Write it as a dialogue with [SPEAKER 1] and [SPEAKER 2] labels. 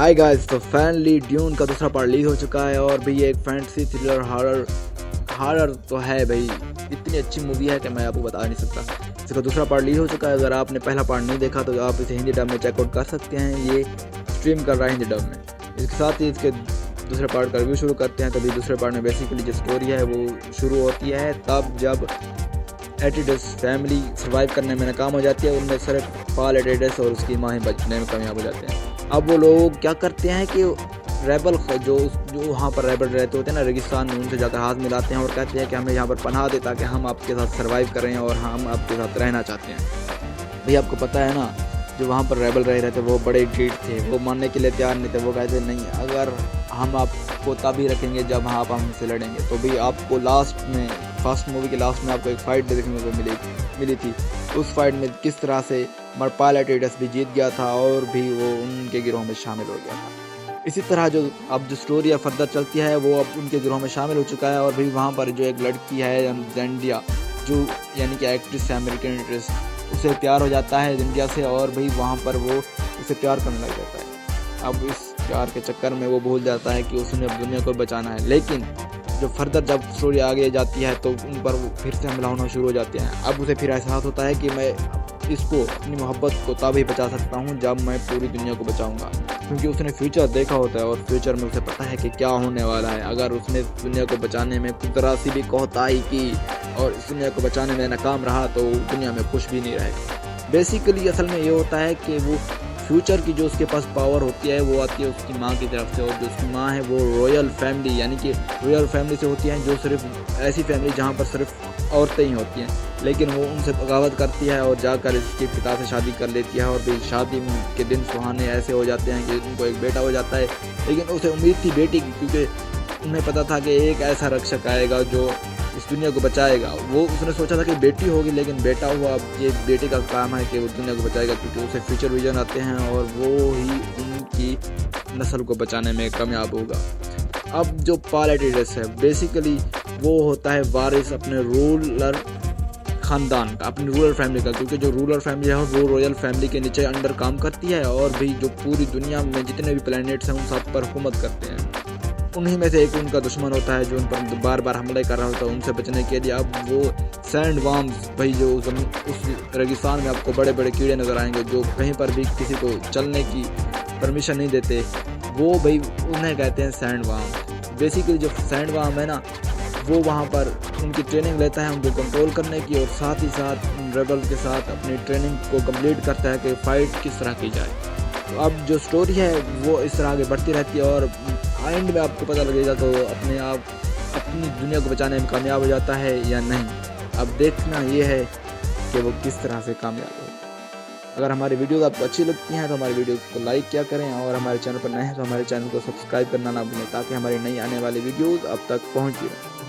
[SPEAKER 1] Hi guys, तो finally dune का दूसरा पार्ट रिलीज हो चुका है और भी ये एक फैंटेसी थ्रिलर हॉरर तो है भाई। इतनी अच्छी मूवी है कि मैं आपको बता नहीं सकता। इसका दूसरा पार्ट रिलीज हो चुका है। अगर आपने पहला पार्ट नहीं देखा तो आप इसे हिंदी डब में चेकआउट कर सकते हैं। ये स्ट्रीम कर रहा है हिंदी डब में। इसके साथ ही इसके दूसरे पार्ट का रिव्यू शुरू करते हैं। तभी दूसरे पार्ट में बेसिकली जो स्टोरी है वो शुरू होती है तब जब एटिडस फैमिली सर्वाइव करने में नाकाम हो जाती है। उनमें सिर्फ पॉल एटिडस और उसकी माँ ही बचने में कामयाब हो जाते हैं। अब वो लोग क्या करते हैं कि रेबल जो वहाँ पर रेबल रहते होते हैं ना रेगिस्तान में, उनसे जाकर हाथ मिलाते हैं और कहते हैं कि हमें यहाँ पर पनाह दे ताकि हम आपके साथ सर्वाइव करें और हम आपके साथ रहना चाहते हैं। भाई आपको पता है ना, जो वहाँ पर रेबल रह रहे थे वो बड़े ढीठ थे, वो मानने के लिए तैयार नहीं थे। वो कहते नहीं, अगर हम आपको तभी रखेंगे जब आप हमसे लड़ेंगे। तो भी आपको लास्ट में फर्स्ट मूवी के लास्ट में आपको एक फ़ाइट देखने को मिली थी। उस फाइट में किस तरह से पॉल एटिडस भी जीत गया था और भी वो उनके गिरोह में शामिल हो गया था। इसी तरह जो स्टोरी फर्दर चलती है वो अब उनके गिरोह में शामिल हो चुका है। और भी वहाँ पर जो एक लड़की है जेंडिया, जो यानी कि एक्ट्रेस है अमेरिकन एक्ट्रेस, उसे प्यार हो जाता है जेंडिया से और भी वहाँ पर वो उसे प्यार करने लग जाता है। अब इस प्यार के चक्कर में वो भूल जाता है कि उसने अब दुनिया को बचाना है। लेकिन जो फर्दर जब स्टोरी आगे जाती है तो उन पर वो फिर से हमला होना शुरू हो जाते हैं। अब उसे फिर एहसास होता है कि मैं इसको, अपनी मोहब्बत को तभी बचा सकता हूँ जब मैं पूरी दुनिया को बचाऊंगा, क्योंकि उसने फ्यूचर देखा होता है और फ्यूचर में उसे पता है कि क्या होने वाला है। अगर उसने दुनिया को बचाने में कुछ सी भी कोताही की और इस दुनिया को बचाने में नाकाम रहा तो दुनिया में कुछ भी नहीं रहेगा। बेसिकली असल में ये होता है कि वो फ्यूचर की जो उसके पास पावर होती है वो आती है उसकी माँ की तरफ से, और जो उसकी माँ है वो रॉयल फैमिली यानी कि रॉयल फैमिली से होती हैं, जो सिर्फ ऐसी फैमिली जहाँ पर सिर्फ औरतें ही होती हैं। लेकिन वो उनसे बगावत करती है और जाकर इसके पिता से शादी कर लेती है। और भी शादी के दिन सुहाने ऐसे हो जाते हैं कि उनको एक बेटा हो जाता है। लेकिन उसे उम्मीद थी बेटी की, क्योंकि उन्हें पता था कि एक ऐसा रक्षक आएगा जो इस दुनिया को बचाएगा। वो उसने सोचा था कि बेटी होगी, लेकिन बेटा हुआ। अब ये बेटे का काम है कि वो दुनिया को बचाएगा, क्योंकि उसे फ्यूचर विजन आते हैं और वो ही उनकी नस्ल को बचाने में कामयाब होगा। अब जो पॉल एटिडस है बेसिकली वो होता है वारिस अपने रूलर ख़ानदान का, अपनी रूरल फैमिली का, क्योंकि जो रूरल फैमिली है वो रॉयल फैमिली के नीचे अंडर काम करती है और भी जो पूरी दुनिया में जितने भी प्लैनेट्स हैं उन सब पर हुकूमत करते हैं। उन्हीं में से एक उनका दुश्मन होता है जो उन पर बार बार हमले कर रहा होता है। उनसे बचने के लिए अब वो सैंड वार्म्स, भाई जो उस रेगिस्तान में आपको बड़े बड़े कीड़े नज़र आएंगे जो कहीं पर भी किसी को चलने की परमिशन नहीं देते, वो भाई उन्हें कहते हैं सैंड वार्म। बेसिकली जो सैंड वार्म है ना, वो वहाँ पर उनकी ट्रेनिंग लेता है उनको कंट्रोल करने की, और साथ ही साथ उन रेबल के साथ अपनी ट्रेनिंग को कंप्लीट करता है कि फ़ाइट किस तरह की जाए। तो अब जो स्टोरी है वो इस तरह आगे बढ़ती रहती है और एंड में आपको पता लगेगा तो अपने आप अपनी दुनिया को बचाने में कामयाब हो जाता है या नहीं। अब देखना ये है कि वो किस तरह से कामयाब हो। अगर हमारी वीडियोस आपको अच्छी लगती हैं तो हमारी वीडियोस को लाइक किया करें, और हमारे चैनल पर नए हैं तो हमारे चैनल को सब्सक्राइब करना ना भूलें ताकि हमारी नई आने वाली वीडियोस अब तक पहुँच जाए।